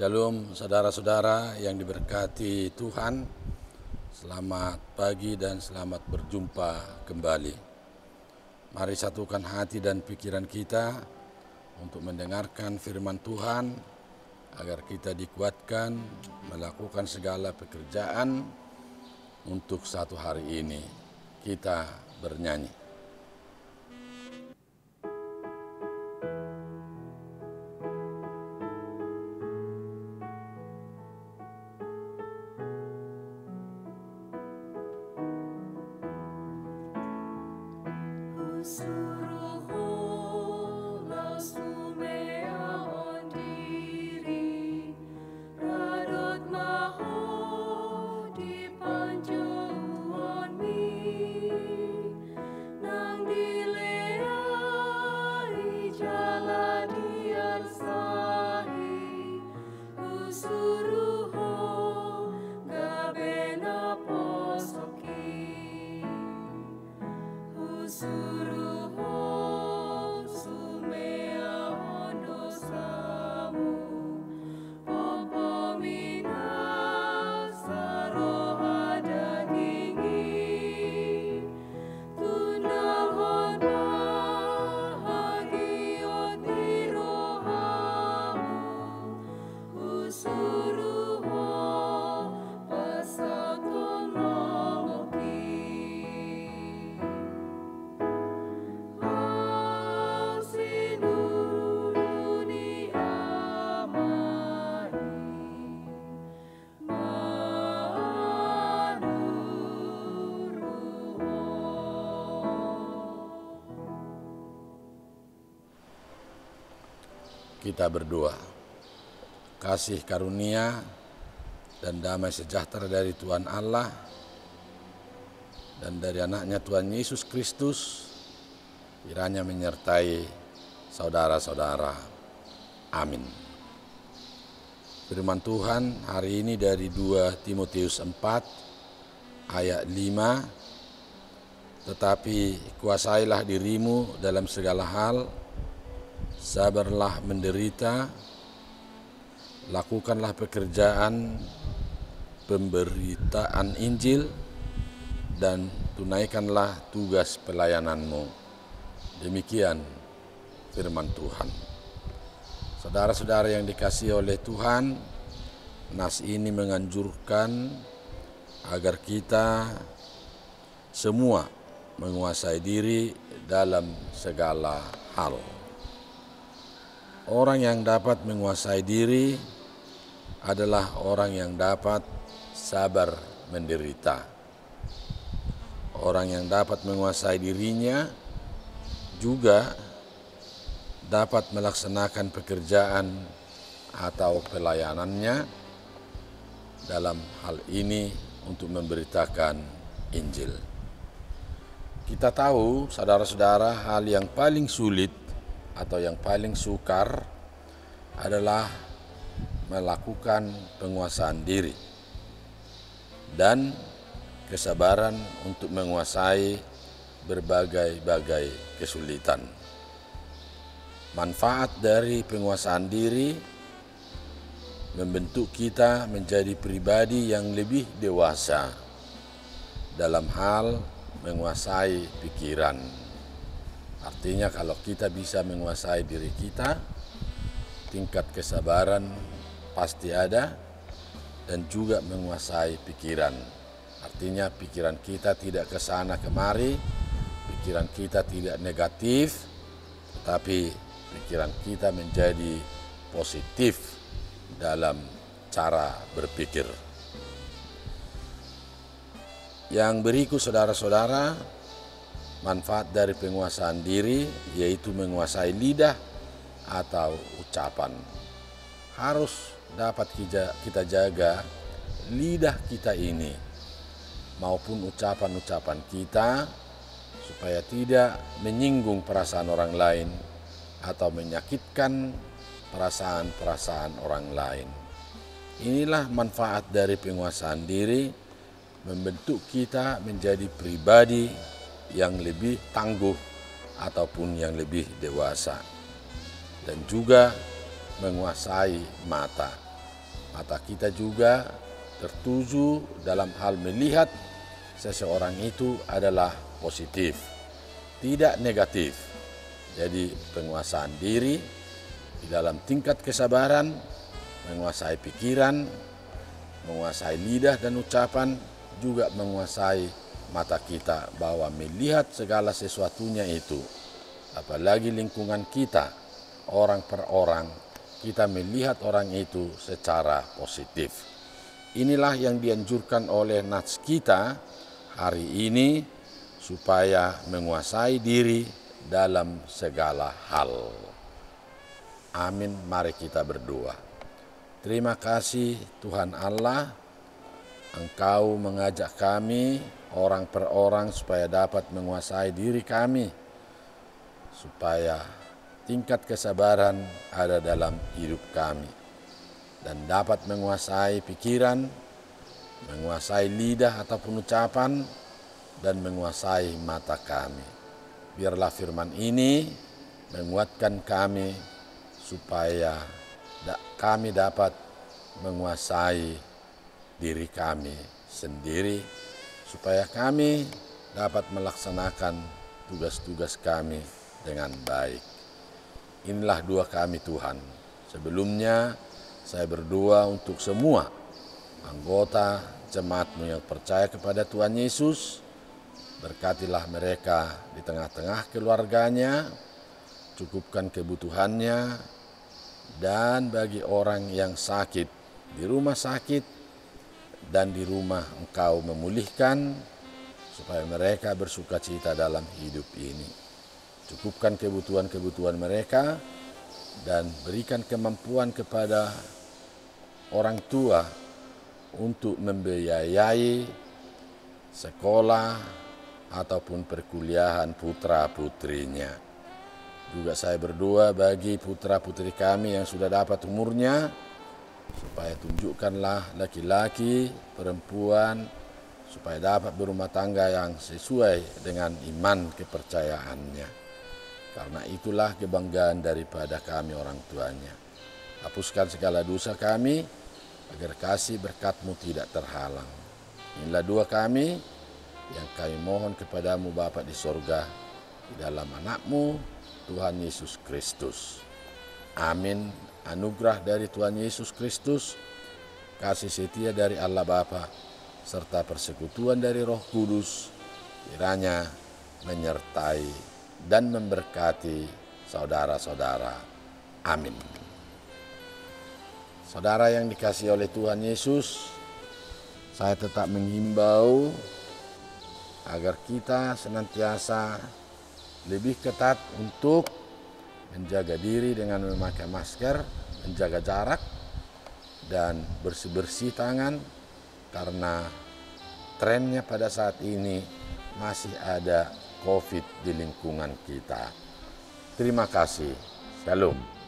Shalom saudara-saudara yang diberkati Tuhan. Selamat pagi dan selamat berjumpa kembali. Mari satukan hati dan pikiran kita untuk mendengarkan firman Tuhan agar kita dikuatkan melakukan segala pekerjaan untuk satu hari ini. Kita bernyanyi. Kita berdoa. Kasih karunia dan damai sejahtera dari Tuhan Allah dan dari anaknya Tuhan Yesus Kristus kiranya menyertai saudara-saudara. Amin. Firman Tuhan hari ini dari 2 Timotius 4 ayat 5. Tetapi kuasailah dirimu dalam segala hal, sabarlah menderita, lakukanlah pekerjaan pemberitaan Injil, dan tunaikanlah tugas pelayananmu. Demikian firman Tuhan. Saudara-saudara yang dikasihi oleh Tuhan, nas ini menganjurkan agar kita semua menguasai diri dalam segala hal. Orang yang dapat menguasai diri adalah orang yang dapat sabar menderita. Orang yang dapat menguasai dirinya juga dapat melaksanakan pekerjaan atau pelayanannya dalam hal ini untuk memberitakan Injil. Kita tahu, saudara-saudara, hal yang paling sulit atau yang paling sukar adalah melakukan penguasaan diri dan kesabaran untuk menguasai berbagai-bagai kesulitan. Manfaat dari penguasaan diri membentuk kita menjadi pribadi yang lebih dewasa dalam hal menguasai pikiran. Artinya kalau kita bisa menguasai diri kita, tingkat kesabaran pasti ada dan juga menguasai pikiran. Artinya pikiran kita tidak ke sana kemari, pikiran kita tidak negatif, tetapi pikiran kita menjadi positif dalam cara berpikir. Yang berikut saudara-saudara, manfaat dari penguasaan diri yaitu menguasai lidah atau ucapan. Harus dapat kita jaga lidah kita ini maupun ucapan-ucapan kita supaya tidak menyinggung perasaan orang lain atau menyakitkan perasaan-perasaan orang lain. Inilah manfaat dari penguasaan diri, membentuk kita menjadi pribadi yang lebih tangguh ataupun yang lebih dewasa, dan juga menguasai mata. mata kita juga tertuju dalam hal melihat seseorang itu adalah positif, tidak negatif. Jadi penguasaan diri di dalam tingkat kesabaran, menguasai pikiran, menguasai lidah dan ucapan, juga menguasai mata kita bahwa melihat segala sesuatunya itu, apalagi lingkungan kita, orang per orang, kita melihat orang itu secara positif. Inilah yang dianjurkan oleh nats kita hari ini supaya menguasai diri dalam segala hal. Amin, mari kita berdoa. Terima kasih Tuhan Allah, Engkau mengajak kami orang per orang supaya dapat menguasai diri kami, supaya tingkat kesabaran ada dalam hidup kami dan dapat menguasai pikiran, menguasai lidah ataupun ucapan, dan menguasai mata kami. Biarlah firman ini menguatkan kami supaya kami dapat menguasai diri kami sendiri, supaya kami dapat melaksanakan tugas-tugas kami dengan baik. Inilah doa kami Tuhan. Sebelumnya saya berdoa untuk semua anggota jemaat-Mu yang percaya kepada Tuhan Yesus. Berkatilah mereka di tengah-tengah keluarganya, cukupkan kebutuhannya, dan bagi orang yang sakit di rumah sakit dan di rumah Engkau memulihkan, supaya mereka bersukacita dalam hidup ini. Cukupkan kebutuhan-kebutuhan mereka dan berikan kemampuan kepada orang tua untuk membiayai sekolah ataupun perkuliahan putra-putrinya. Juga saya berdoa bagi putra-putri kami yang sudah dapat umurnya, supaya tunjukkanlah laki-laki, perempuan, supaya dapat berumah tangga yang sesuai dengan iman kepercayaannya. Karena itulah kebanggaan daripada kami orang tuanya. Hapuskan segala dosa kami, agar kasih berkat-Mu tidak terhalang. Inilah doa kami yang kami mohon kepadamu Bapa di sorga, di dalam anak-Mu, Tuhan Yesus Kristus. Amin. Anugerah dari Tuhan Yesus Kristus, kasih setia dari Allah Bapa, serta persekutuan dari Roh Kudus, kiranya menyertai dan memberkati saudara-saudara. Amin. Saudara yang dikasihi oleh Tuhan Yesus, saya tetap menghimbau agar kita senantiasa lebih ketat untuk menjaga diri dengan memakai masker, menjaga jarak, dan bersih-bersih tangan, karena trennya pada saat ini masih ada COVID di lingkungan kita. Terima kasih. Shalom.